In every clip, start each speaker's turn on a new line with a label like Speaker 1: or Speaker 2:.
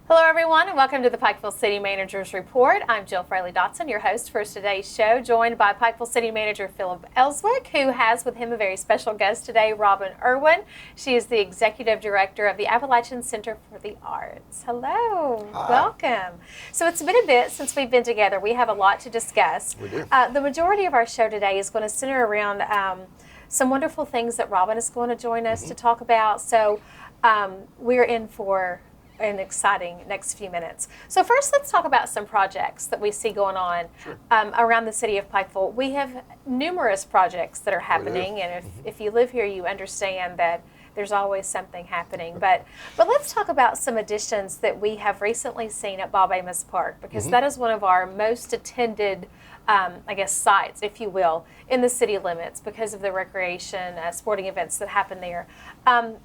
Speaker 1: Hello, everyone, and welcome to the Pikeville City Manager's Report. I'm Jill Fraley-Dotson, your host for today's show, joined by Pikeville City Manager Philip Ellswick, who has with him a very special guest today, Robin Irwin. She is the Executive Director of the Appalachian Center for the Arts. Hello.
Speaker 2: Hi.
Speaker 1: Welcome. So it's been a bit since we've been together. We have a lot to discuss.
Speaker 2: We do.
Speaker 1: The majority of our show today is going to center around some wonderful things that Robin is going to join us to talk about. So we're in for an exciting next few minutes. So first, let's talk about some projects that we see going on around the city of Pikeville. We have numerous projects that are happening, and if you live here, you understand that there's always something happening. But let's talk about some additions that we have recently seen at Bob Amos Park, because that is one of our most attended sites, if you will, in the city limits because of the recreation, sporting events that happen there.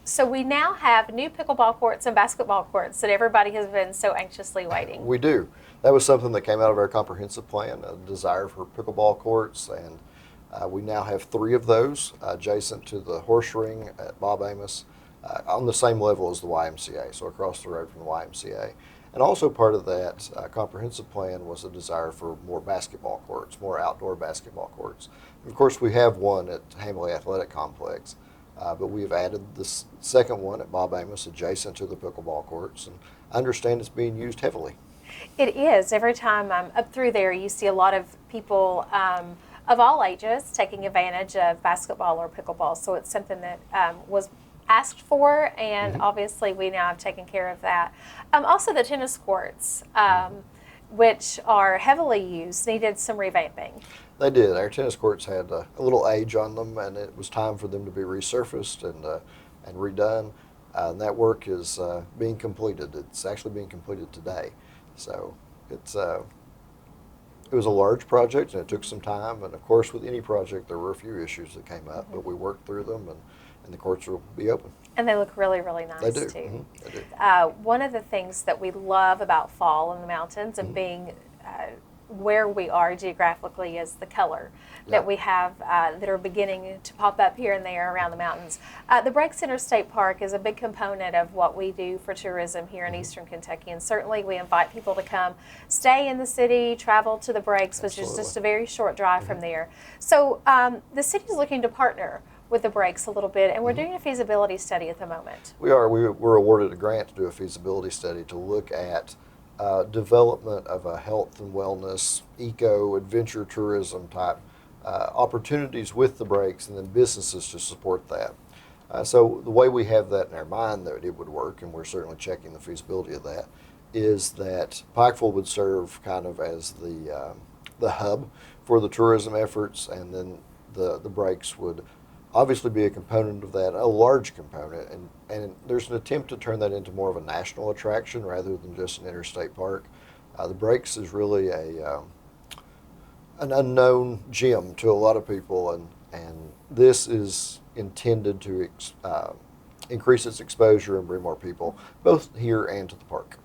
Speaker 1: So we now have new pickleball courts and basketball courts that everybody has been so anxiously waiting.
Speaker 2: We do. That was something that came out of our comprehensive plan, a desire for pickleball courts, and we now have 3 of those adjacent to the horse ring at Bob Amos on the same level as the YMCA, so across the road from the YMCA. And also part of that comprehensive plan was a desire for more basketball courts, more outdoor basketball courts. And of course, we have one at Hamley Athletic Complex, but we have added this second one at Bob Amos adjacent to the pickleball courts, and I understand it's being used heavily.
Speaker 1: It is. Every time I'm up through there, you see a lot of people of all ages taking advantage of basketball or pickleball, so it's something that was asked for, and obviously we now have taken care of that. Also, the tennis courts, which are heavily used, needed some revamping.
Speaker 2: They did. Our tennis courts had a little age on them, and it was time for them to be resurfaced and redone. And that work is being completed. It's actually being completed today. So it was a large project, and it took some time. And of course, with any project, there were a few issues that came up, but we worked through them, and the courts will be open.
Speaker 1: And they look really, really nice,
Speaker 2: they do.
Speaker 1: too.
Speaker 2: They do.
Speaker 1: One of the things that we love about fall in the mountains and being where we are geographically is the color that we have that are beginning to pop up here and there around the mountains. The Break Center State Park is a big component of what we do for tourism here in Eastern Kentucky, and certainly we invite people to come stay in the city, travel to the Breaks, which is just a very short drive from there. So the city is looking to partner with the Breaks a little bit, and we're doing a feasibility study at the moment.
Speaker 2: We are. We were awarded a grant to do a feasibility study to look at development of a health and wellness, eco-adventure tourism type opportunities with the Breaks, and then businesses to support that. So the way we have that in our mind that it would work, and we're certainly checking the feasibility of that, is that Pikeville would serve kind of as the hub for the tourism efforts, and then the Breaks would obviously be a component of that, a large component, and there's an attempt to turn that into more of a national attraction rather than just an interstate park. The Breaks is really an unknown gem to a lot of people, and this is intended to increase its exposure and bring more people, both here and to the park.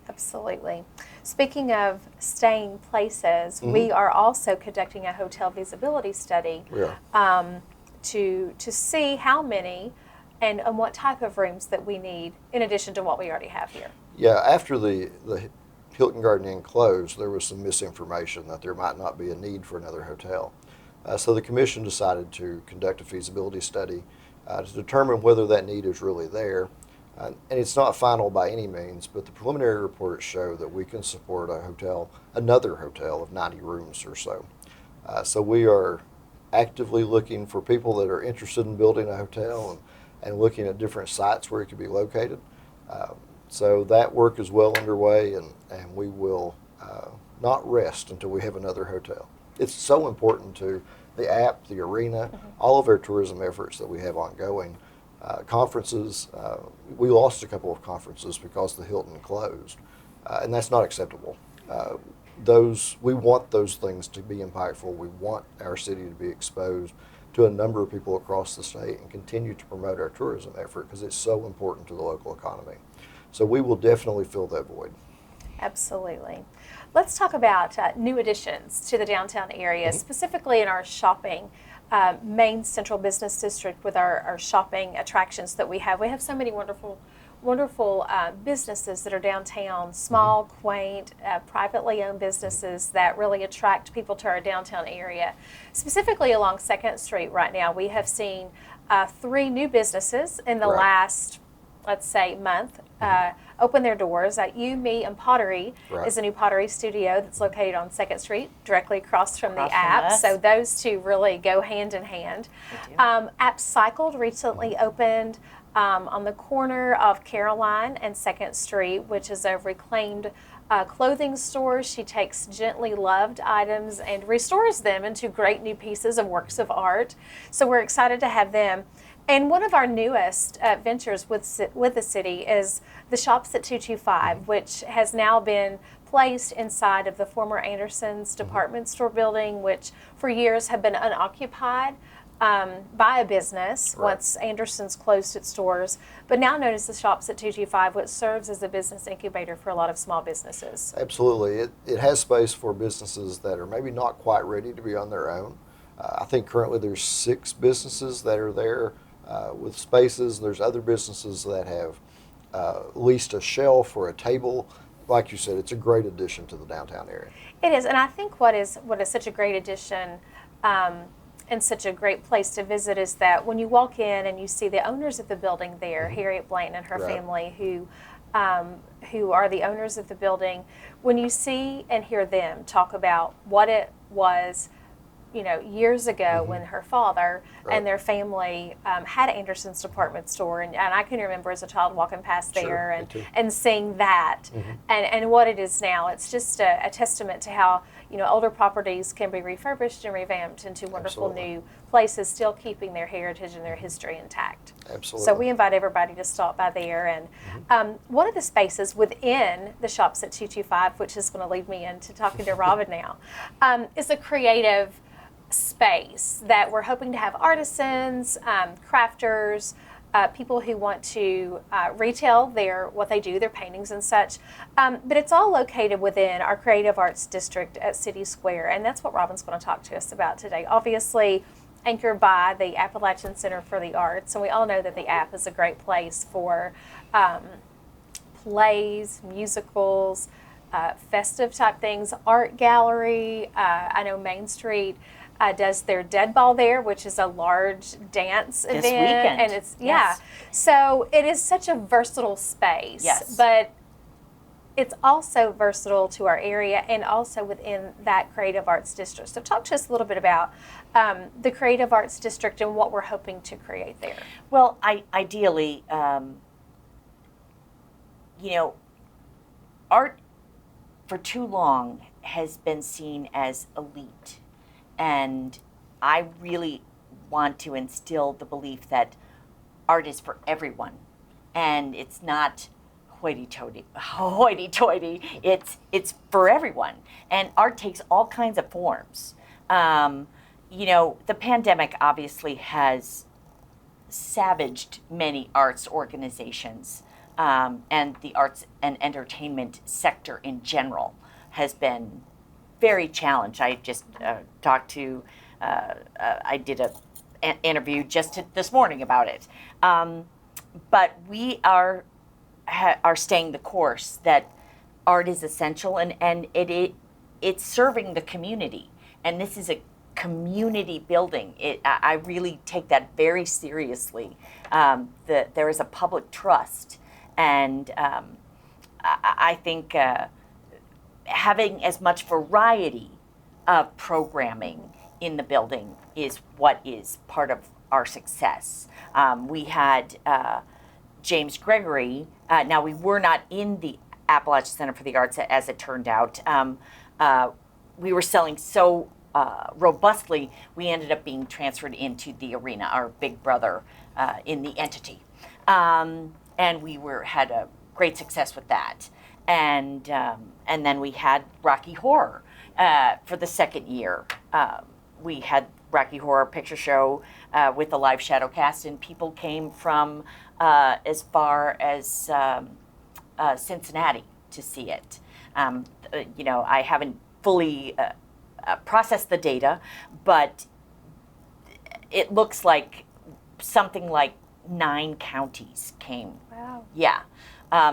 Speaker 1: Absolutely. Speaking of staying places, we are also conducting a hotel feasibility study.
Speaker 2: We are.
Speaker 1: To see how many and what type of rooms that we need in addition to what we already have here.
Speaker 2: Yeah, after the Hilton Garden Inn closed, there was some misinformation that there might not be a need for another hotel. So the commission decided to conduct a feasibility study to determine whether that need is really there. And it's not final by any means, but the preliminary reports show that we can support another hotel of 90 rooms or so. So we are actively looking for people that are interested in building a hotel and looking at different sites where it could be located. So that work is well underway, and we will not rest until we have another hotel. It's so important to the app, the arena, all of our tourism efforts that we have ongoing. Conferences, we lost a couple of conferences because the Hilton closed, and that's not acceptable. We want those things to be impactful. We want our city to be exposed to a number of people across the state and continue to promote our tourism effort because it's so important to the local economy. So we will definitely fill that void.
Speaker 1: Absolutely. Let's talk about new additions to the downtown area, specifically in our shopping main central business district with our shopping attractions that we have. We have so many wonderful wonderful businesses that are downtown, small, quaint, privately owned businesses that really attract people to our downtown area. Specifically along 2nd Street right now, we have seen 3 new businesses in the last, let's say, month open their doors. You, Me, and Pottery is a new pottery studio that's located on 2nd Street, directly across from the app. So those two really go hand in hand. App Cycled recently opened on the corner of Caroline and 2nd Street, which is a reclaimed clothing store. She takes gently loved items and restores them into great new pieces of works of art. So we're excited to have them. And one of our newest ventures with the city is the Shops at 225, which has now been placed inside of the former Anderson's department store building, which for years had been unoccupied by a business once Anderson's closed its doors, but now known as the Shops at 225, which serves as a business incubator for a lot of small businesses.
Speaker 2: Absolutely. It has space for businesses that are maybe not quite ready to be on their own. I think currently there's 6 businesses that are there with spaces. There's other businesses that have leased a shelf or a table. Like you said, it's a great addition to the downtown area.
Speaker 1: It is, and I think what is such a great addition and such a great place to visit is that when you walk in and you see the owners of the building there, Harriet Blanton and her family, who are the owners of the building, when you see and hear them talk about what it was, years ago when her father and their family had Anderson's department store, and I can remember as a child walking past there and seeing that and what it is now. It's just a testament to how older properties can be refurbished and revamped into wonderful new places, still keeping their heritage and their history intact.
Speaker 2: Absolutely.
Speaker 1: So we invite everybody to stop by there. And one of the spaces within the Shops at 225, which is going to lead me into talking to Robin now, is a creative space that we're hoping to have artisans, crafters, people who want to retail what they do, their paintings and such. But it's all located within our Creative Arts District at City Square, and that's what Robin's going to talk to us about today. Obviously, anchored by the Appalachian Center for the Arts, and we all know that the App is a great place for plays, musicals, festive type things, art gallery. I know Main Street does their Dead Ball there, which is a large dance event.
Speaker 3: This weekend.
Speaker 1: And it's, so it is such a versatile space.
Speaker 3: Yes.
Speaker 1: But it's also versatile to our area and also within that Creative Arts District. So talk to us a little bit about the Creative Arts District and what we're hoping to create there.
Speaker 3: Well, ideally, art for too long has been seen as elite. And I really want to instill the belief that art is for everyone. And it's not hoity-toity. It's for everyone. And art takes all kinds of forms. The pandemic obviously has savaged many arts organizations. And the arts and entertainment sector in general has been very challenged. I just talked to, I did an interview just this morning about it. But we are staying the course that art is essential and it's serving the community. And this is a community building. I really take that very seriously. That there is a public trust. And I think having as much variety of programming in the building is what is part of our success. We had James Gregory. Now, we were not in the Appalachian Center for the Arts, as it turned out. We were selling so robustly, we ended up being transferred into the arena, our big brother in the entity. And we had a great success with that. And then we had Rocky Horror for the second year. We had Rocky Horror Picture Show with the live shadow cast, and people came from as far as Cincinnati to see it. I haven't fully processed the data, but it looks like something like 9 counties came.
Speaker 1: Wow.
Speaker 3: Yeah.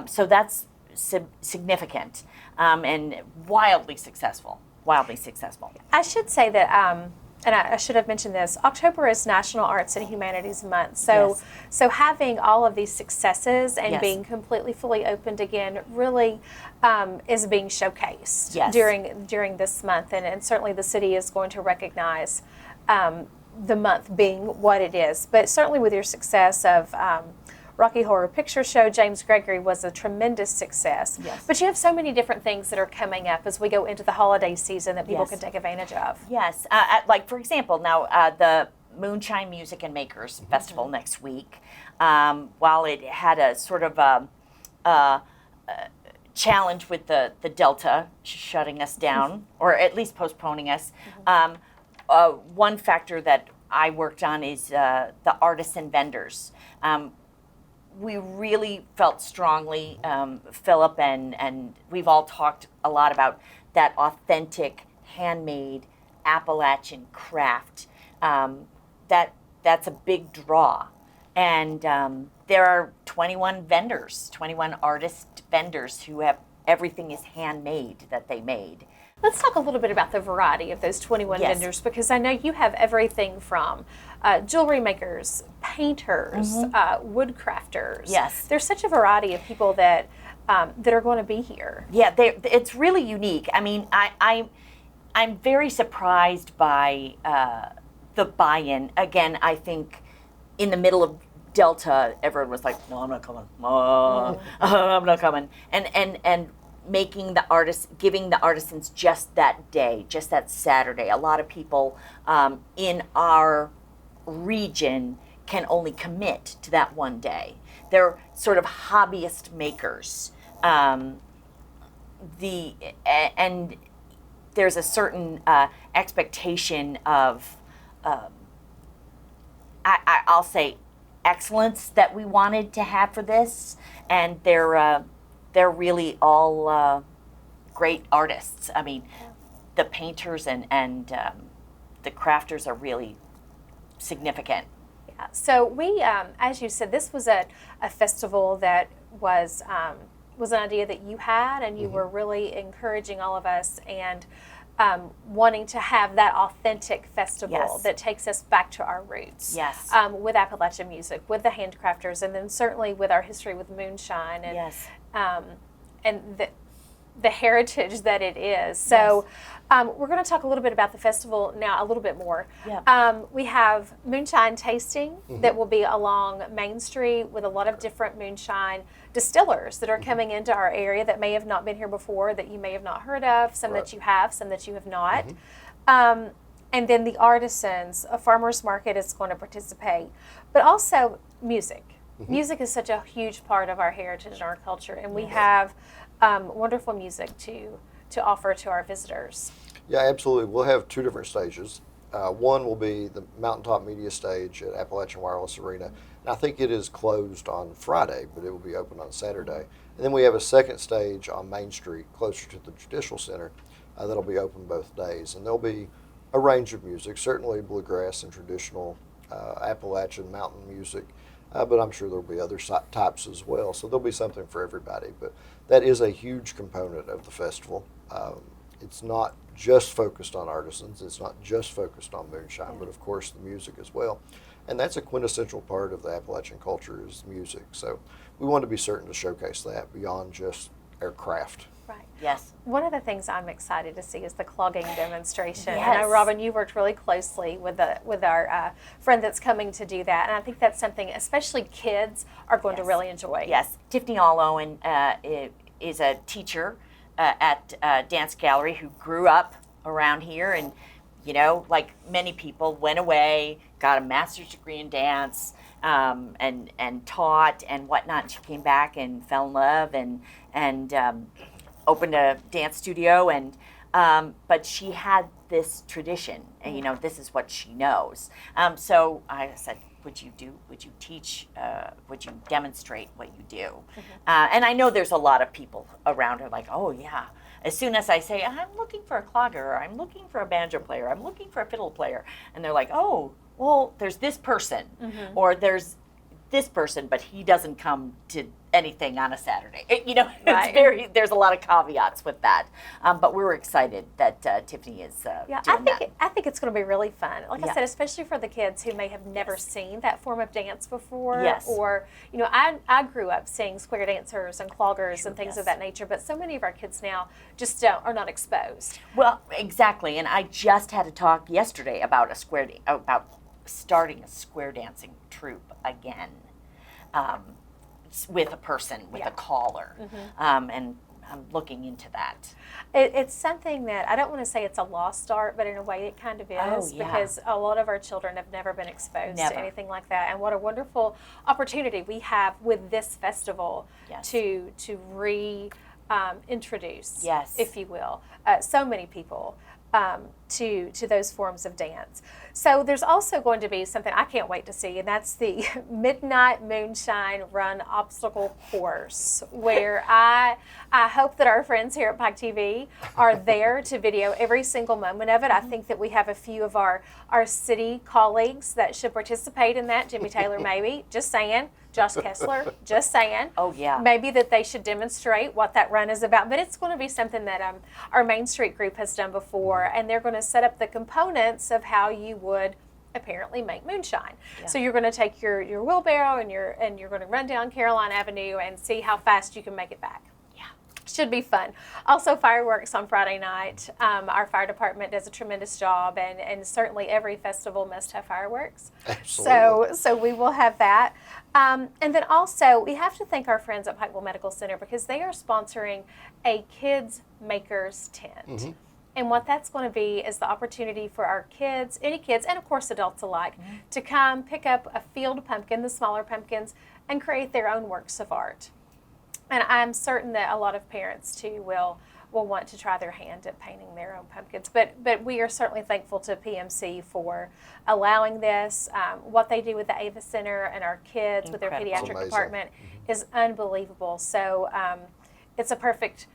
Speaker 3: So that's significant and wildly successful. Wildly successful.
Speaker 1: I should say that, and I should have mentioned this, October is National Arts and Humanities Month. So,
Speaker 3: Yes.
Speaker 1: so having all of these successes and
Speaker 3: Yes.
Speaker 1: being completely fully opened again really is being showcased
Speaker 3: Yes.
Speaker 1: during this month. And certainly the city is going to recognize the month being what it is. But certainly with your success of Rocky Horror Picture Show, James Gregory was a tremendous success.
Speaker 3: Yes.
Speaker 1: But you have so many different things that are coming up as we go into the holiday season that people
Speaker 3: Yes.
Speaker 1: can take advantage of.
Speaker 3: Yes. Like, for example, now the Moonshine Music and Makers Festival next week, while it had a sort of challenge with the Delta shutting us down, or at least postponing us, one factor that I worked on is the artists and vendors. We really felt strongly, Philip and we've all talked a lot about that authentic, handmade Appalachian craft. That's a big draw. And there are 21 vendors, 21 artist vendors who have everything is handmade that they made.
Speaker 1: Let's talk a little bit about the variety of those 21
Speaker 3: Yes.
Speaker 1: vendors, because I know you have everything from jewelry makers, painters, woodcrafters.
Speaker 3: Yes.
Speaker 1: There's such a variety of people that are going to be here.
Speaker 3: Yeah, it's really unique. I mean, I'm very surprised by the buy-in. Again, I think in the middle of Delta, everyone was like, "No, I'm not coming. I'm not coming." And making the artists, giving the artisans just that day, just that Saturday. A lot of people in our region can only commit to that one day. They're sort of hobbyist makers. And there's a certain expectation of, I'll say, excellence that we wanted to have for this, and they're really all great artists. I mean, the painters and the crafters are really significant.
Speaker 1: Yeah. So we, as you said, this was a festival that was an idea that you had, and you were really encouraging all of us and wanting to have that authentic festival
Speaker 3: Yes.
Speaker 1: that takes us back to our roots.
Speaker 3: Yes.
Speaker 1: With Appalachian music, with the handcrafters, and then certainly with our history with moonshine and
Speaker 3: Yes.
Speaker 1: And the heritage that it is. So we're going to talk a little bit about the festival now, a little bit more.
Speaker 3: Yeah.
Speaker 1: We have Moonshine Tasting that will be along Main Street with a lot of different moonshine distillers that are coming into our area that may have not been here before, that you may have not heard of, some that you have, some that you have not. And then the artisans, a farmer's market is going to participate, but also music. Music is such a huge part of our heritage and our culture, and we have wonderful music to offer to our visitors.
Speaker 2: Yeah, absolutely. We'll have two different stages. One will be the Mountaintop Media Stage at Appalachian Wireless Arena. And I think it is closed on Friday, but it will be open on Saturday. And then we have a second stage on Main Street, closer to the Judicial Center, that'll be open both days. And there'll be a range of music, certainly bluegrass and traditional Appalachian mountain music, but I'm sure there'll be other types as well. So there'll be something for everybody. But that is a huge component of the festival. It's not just focused on artisans. It's not just focused on moonshine, but of course the music as well. And that's a quintessential part of the Appalachian culture is music. So we want to be certain to showcase that beyond just our craft.
Speaker 1: Right.
Speaker 3: Yes.
Speaker 1: One of the things I'm excited to see is the clogging demonstration. I
Speaker 3: Yes.
Speaker 1: know, Robin, you worked really closely with our friend that's coming to do that, and I think that's something especially kids are going to
Speaker 3: Yes.
Speaker 1: really enjoy.
Speaker 3: Yes. Tiffany Allowen is a teacher at Dance Gallery who grew up around here and, you know, like many people, went away, got a master's degree in dance, and taught and whatnot. She came back and fell in love and opened a dance studio, and but she had this tradition, and you know, this is what she knows. So I said, would you teach, would you demonstrate what you do? And I know there's a lot of people around her like, oh yeah. As soon as I say, I'm looking for a clogger, or I'm looking for a banjo player, I'm looking for a fiddle player, and they're like, oh, well, there's this person, or there's this person, but he doesn't come to anything on a Saturday. You know,
Speaker 1: Right.
Speaker 3: there's a lot of caveats with that. But we were excited that Tiffany is doing that.
Speaker 1: I think it's going to be really fun. Like I
Speaker 3: Yeah.
Speaker 1: said, especially for the kids who may have never seen that form of dance before.
Speaker 3: Yes.
Speaker 1: Or, you know, I grew up seeing square dancers and cloggers and things
Speaker 3: Yes.
Speaker 1: of that nature, but so many of our kids now just are not exposed.
Speaker 3: Well, exactly. And I just had a talk yesterday about about starting a square dancing troupe again. With a person, with
Speaker 1: Yeah.
Speaker 3: a caller, and I'm looking into that.
Speaker 1: It's something that I don't want to say it's a lost art, but in a way it kind of is,
Speaker 3: Oh, yeah.
Speaker 1: because a lot of our children have never been exposed
Speaker 3: Never.
Speaker 1: to anything like that. And what a wonderful opportunity we have with this festival
Speaker 3: Yes.
Speaker 1: to introduce,
Speaker 3: Yes.
Speaker 1: if you will, so many people to those forms of dance. So there's also going to be something I can't wait to see, and that's the Midnight Moonshine Run Obstacle Course, where I hope that our friends here at Pike TV are there to video every single moment of it. I think that we have a few of our city colleagues that should participate in that. Jimmy Taylor, maybe. Just saying. Josh Kessler, just saying.
Speaker 3: Oh, yeah.
Speaker 1: Maybe that they should demonstrate what that run is about. But it's going to be something that our Main Street group has done before, and they're going to set up the components of how you would apparently make moonshine.
Speaker 3: Yeah.
Speaker 1: So you're going to take your wheelbarrow and you're going to run down Caroline Avenue and see how fast you can make it back. Should be fun. Also, fireworks on Friday night. Our fire department does a tremendous job, and certainly every festival must have fireworks.
Speaker 2: Absolutely.
Speaker 1: So we will have that. And then also, we have to thank our friends at Pikeville Medical Center, because they are sponsoring a Kids Makers Tent. And what that's going to be is the opportunity for our kids, any kids, and of course adults alike, to come pick up a field pumpkin, the smaller pumpkins, and create their own works of art. And I'm certain that a lot of parents too will want to try their hand at painting their own pumpkins. But we are certainly thankful to PMC for allowing this. What they do with the Ava Center and our kids with their
Speaker 3: Incredible.
Speaker 1: pediatric
Speaker 2: Amazing.
Speaker 1: department is unbelievable. So it's a perfect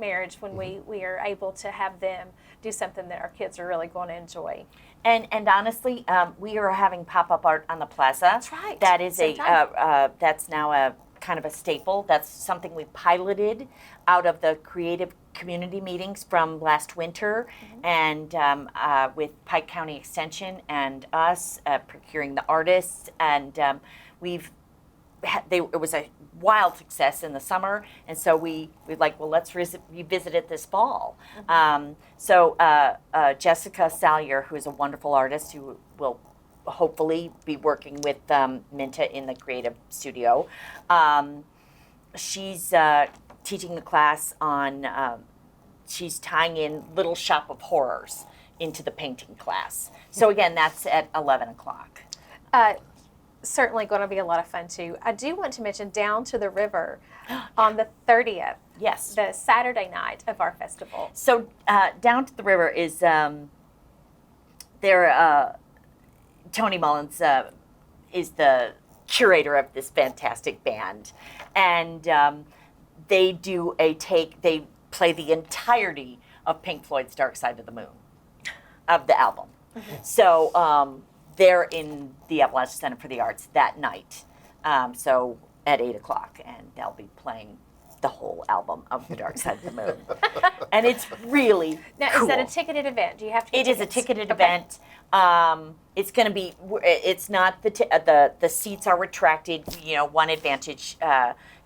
Speaker 1: marriage when we are able to have them do something that our kids are really going to enjoy.
Speaker 3: And honestly, we are having pop-up art on the plaza.
Speaker 1: That's right.
Speaker 3: That is
Speaker 1: Same time.
Speaker 3: that's now a kind of a staple. That's something we piloted out of the creative community meetings from last winter, and with Pike County Extension and us procuring the artists, and it was a wild success in the summer, and so we like, well, let's revisit it this fall. So Jessica Salyer, who is a wonderful artist who will hopefully be working with Minta in the creative studio. She's teaching the class on, she's tying in Little Shop of Horrors into the painting class. So again, that's at 11 o'clock.
Speaker 1: Certainly going to be a lot of fun too. I do want to mention Down to the River on the 30th,
Speaker 3: Yes.
Speaker 1: the Saturday night of our festival.
Speaker 3: So Down to the River is, Tony Mullins is the curator of this fantastic band, and they play the entirety of Pink Floyd's Dark Side of the Moon, of the album. So they're in the Appalachian Center for the Arts that night, so at 8 o'clock, and they'll be playing the whole album of The Dark Side of the Moon. And it's really
Speaker 1: Now,
Speaker 3: cool.
Speaker 1: is that a ticketed event? Do you have to get
Speaker 3: It is a
Speaker 1: tickets?
Speaker 3: ticketed
Speaker 1: Okay.
Speaker 3: event. It's going to be. It's not the seats are retracted. You know, one advantage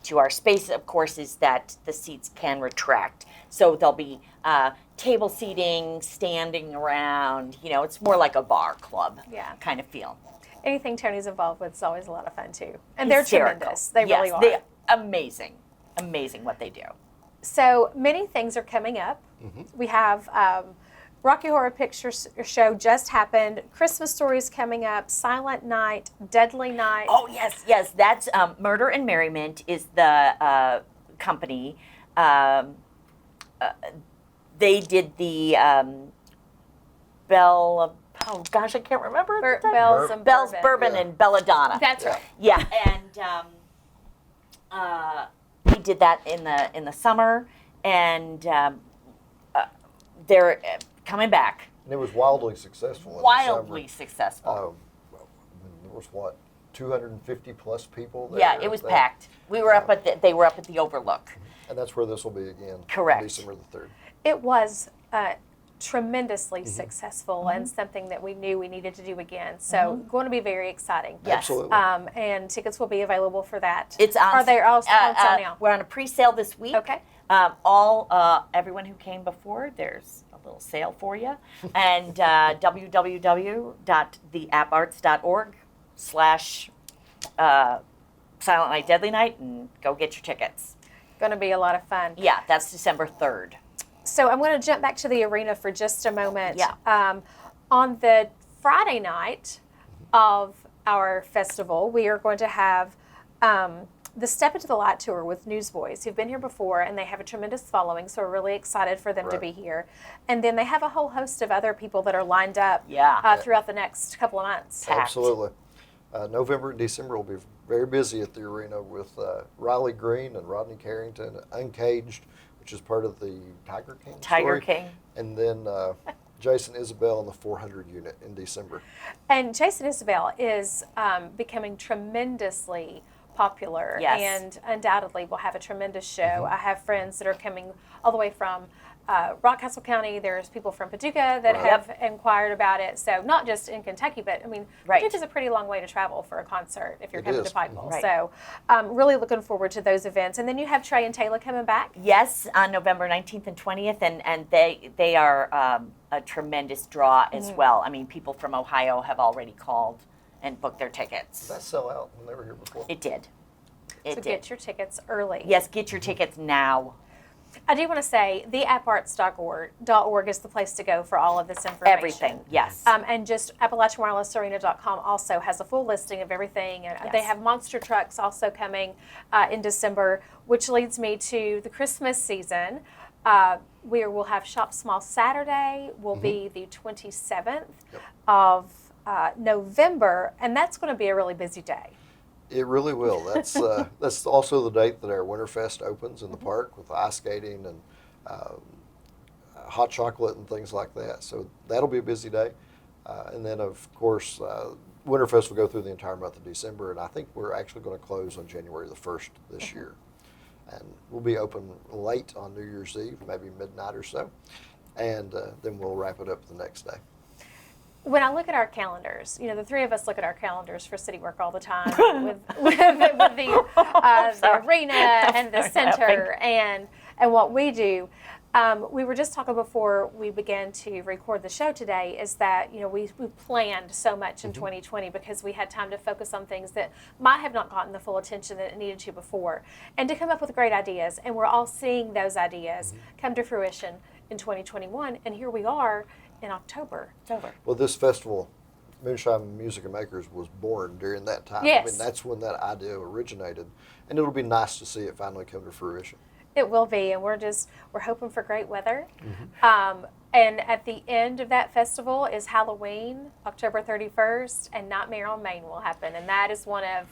Speaker 3: to our space, of course, is that the seats can retract. So there'll be table seating, standing around. You know, it's more like a bar club kind of feel.
Speaker 1: Anything Tony's involved with is always a lot of fun too. And they're
Speaker 3: Hysterical.
Speaker 1: tremendous. They
Speaker 3: Yes,
Speaker 1: really are.
Speaker 3: They're amazing. Amazing what they do.
Speaker 1: So many things are coming up. We have Rocky Horror Picture Show just happened. Christmas Stories coming up. Silent Night, Deadly Night.
Speaker 3: Oh, yes. That's Murder and Merriment is the company. They did the Bell. Oh gosh, I can't remember. at the time.
Speaker 1: Bells and
Speaker 3: Bell's
Speaker 1: Bourbon.
Speaker 3: Bourbon
Speaker 2: Yeah.
Speaker 3: and Belladonna.
Speaker 1: That's right.
Speaker 3: Yeah, and we did that in the summer, and they're coming back.
Speaker 2: And it was wildly successful. in the
Speaker 3: Wildly
Speaker 2: summer.
Speaker 3: successful.
Speaker 2: There was 250 plus people there.
Speaker 3: Yeah, it was packed. We were they were up at the Overlook.
Speaker 2: And that's where this will be again.
Speaker 3: Correct.
Speaker 2: December the 3rd.
Speaker 1: It was tremendously successful and something that we knew we needed to do again. So going to be very exciting.
Speaker 3: Yes.
Speaker 2: Absolutely.
Speaker 1: And tickets will be available for that.
Speaker 3: It's on.
Speaker 1: Are they all on sale now?
Speaker 3: We're on a pre-sale this week.
Speaker 1: Okay.
Speaker 3: Everyone who came before, there's a little sale for you. And www.theapparts.org/Silent Night, Deadly Night, and go get your tickets.
Speaker 1: Going to be a lot of fun.
Speaker 3: Yeah, that's December 3rd.
Speaker 1: So I'm going to jump back to the arena for just a moment.
Speaker 3: Yeah.
Speaker 1: On the Friday night of our festival, we are going to have the Step Into the Light tour with Newsboys, who've been here before, and they have a tremendous following, so we're really excited for them to be here. And then they have a whole host of other people that are lined up throughout the next couple of months.
Speaker 3: Packed.
Speaker 2: Absolutely. November and December will be very busy at the arena with Riley Green and Rodney Carrington, Uncaged, which is part of the Tiger King story.
Speaker 3: King.
Speaker 2: And then Jason Isabel in the 400 unit in December.
Speaker 1: And Jason Isabel is becoming tremendously popular, and undoubtedly will have a tremendous show. I have friends that are coming all the way from Rockcastle County. There's people from Paducah that have inquired about it. So not just in Kentucky, but I mean, Paducah's a pretty long way to travel for a concert if you're coming to Pikeville.
Speaker 3: Right.
Speaker 1: So really looking forward to those events. And then you have Trey and Taylor coming back.
Speaker 3: Yes, on November 19th and 20th, and they are a tremendous draw as well. I mean, people from Ohio have already called and booked their tickets.
Speaker 2: Did that sell out when they were here before?
Speaker 3: It did. It
Speaker 1: So
Speaker 3: did.
Speaker 1: get your tickets early.
Speaker 3: Yes, get your tickets now.
Speaker 1: I do want to say theapparts.org is the place to go for all of this information.
Speaker 3: Everything, yes.
Speaker 1: And just AppalachianWirelessArena.com also has a full listing of everything. And they have monster trucks also coming in December, which leads me to the Christmas season. We'll have Shop Small Saturday, will be the 27th of November, and that's going to be a really busy day.
Speaker 2: It really will. That's also the date that our Winterfest opens in the park with ice skating and hot chocolate and things like that. So that'll be a busy day. And then, of course, Winterfest will go through the entire month of December, and I think we're actually going to close on January the 1st this year. And we'll be open late on New Year's Eve, maybe midnight or so, and then we'll wrap it up the next day.
Speaker 1: When I look at our calendars, the three of us look at our calendars for city work all the time with the arena and the center and what we do. We were just talking before we began to record the show today is that, we planned so much in 2020 because we had time to focus on things that might have not gotten the full attention that it needed to before, and to come up with great ideas. And we're all seeing those ideas come to fruition in 2021. And here we are in October. It's over.
Speaker 2: Well, this festival, Moonshine Music and Makers, was born during that time.
Speaker 1: Yes.
Speaker 2: I mean, that's when that idea originated, and it'll be nice to see it finally come to fruition.
Speaker 1: It will be, and we're hoping for great weather. And at the end of that festival is Halloween, October 31st, and Nightmare on Main will happen, and that is one of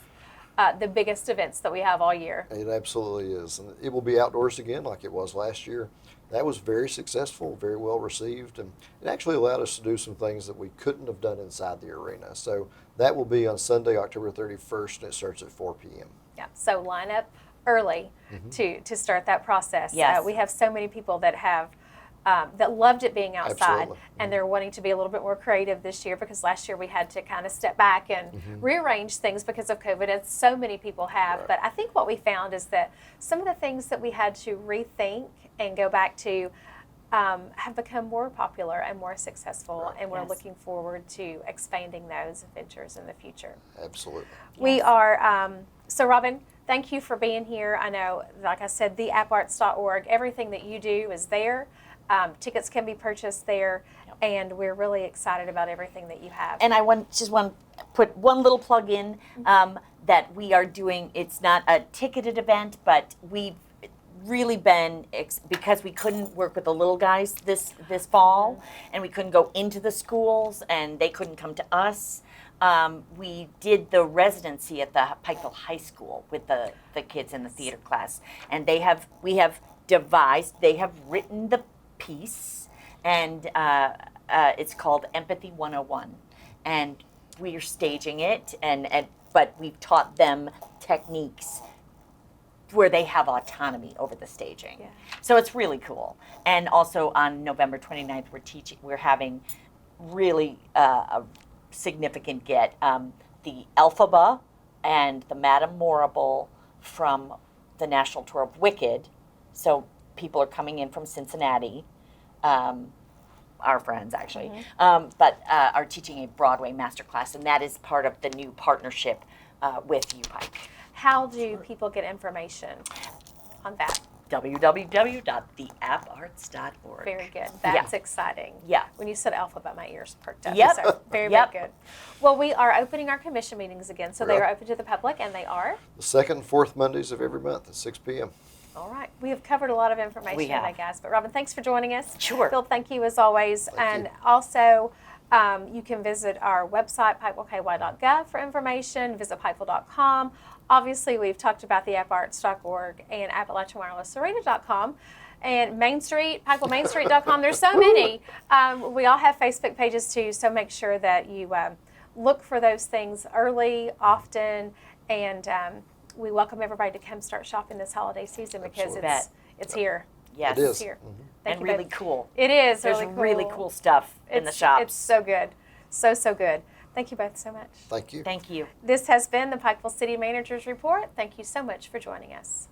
Speaker 1: the biggest events that we have all year.
Speaker 2: It absolutely is, and it will be outdoors again like it was last year. That was very successful, very well received, and it actually allowed us to do some things that we couldn't have done inside the arena. So that will be on Sunday, October 31st, and it starts at 4 p.m.
Speaker 1: Yeah, so line up early to start that process.
Speaker 3: Yes.
Speaker 1: We have so many people that have that loved it being outside,
Speaker 2: Absolutely.
Speaker 1: and they're wanting to be a little bit more creative this year because last year we had to kind of step back and rearrange things because of COVID, as so many people have.
Speaker 2: Right.
Speaker 1: But I think what we found is that some of the things that we had to rethink and go back to have become more popular and more successful,
Speaker 2: Right.
Speaker 1: and we're
Speaker 3: Yes.
Speaker 1: looking forward to expanding those ventures in the future.
Speaker 2: Absolutely.
Speaker 1: We are, so Robin, thank you for being here. I know, like I said, theapparts.org, everything that you do is there. Tickets can be purchased there, and we're really excited about everything that you have.
Speaker 3: And I just want to put one little plug in that we are doing. It's not a ticketed event, but we've really been, because we couldn't work with the little guys this fall, and we couldn't go into the schools, and they couldn't come to us. We did the residency at the Pikeville High School with the kids in the theater class, and they have written the piece, and it's called Empathy 101, and we are staging it, and but we've taught them techniques where they have autonomy over the staging.
Speaker 1: Yeah.
Speaker 3: So it's really cool. And also on November 29th, we're having really a significant get. The Elphaba and the Madame Morrible from the national tour of Wicked. So people are coming in from Cincinnati, our friends actually, but are teaching a Broadway masterclass, and that is part of the new partnership with UPike.
Speaker 1: How do people get information on that?
Speaker 3: www.theapparts.org.
Speaker 1: Very good. That's exciting.
Speaker 3: Yeah.
Speaker 1: When you said alphabet, my ears perked up.
Speaker 3: Yep.
Speaker 1: So very,
Speaker 3: Yep.
Speaker 1: very good. Well, we are opening our commission meetings again, so they
Speaker 2: Right.
Speaker 1: are open to the public, and they are.
Speaker 2: The second and fourth Mondays of every month at 6 p.m.
Speaker 1: All right. We have covered a lot of information
Speaker 3: We have.
Speaker 1: today, guys. But Robin, thanks for joining us.
Speaker 3: Sure.
Speaker 1: Phil, thank you as always.
Speaker 2: Thank
Speaker 1: and
Speaker 2: you.
Speaker 1: also, you can visit our website, pikevilleky.gov, for information. Visit pikeville.com. Obviously, we've talked about the apparts.org and AppalachianWirelessArena.com. And Main Street, PikevilleMainStreet.com. There's so many. We all have Facebook pages too, so make sure that you look for those things early, often, and we welcome everybody to come start shopping this holiday season because
Speaker 2: Absolutely.
Speaker 1: it's here.
Speaker 3: Yes.
Speaker 2: It is.
Speaker 1: It's here.
Speaker 2: Mhm.
Speaker 1: Thank
Speaker 3: And
Speaker 1: you
Speaker 3: really
Speaker 1: both.
Speaker 3: cool.
Speaker 1: It is
Speaker 3: There's
Speaker 1: really
Speaker 3: cool stuff in the shops.
Speaker 1: It's so good. So good. Thank you both so much.
Speaker 2: Thank you.
Speaker 3: Thank you.
Speaker 1: This has been the Pikeville City Managers Report. Thank you so much for joining us.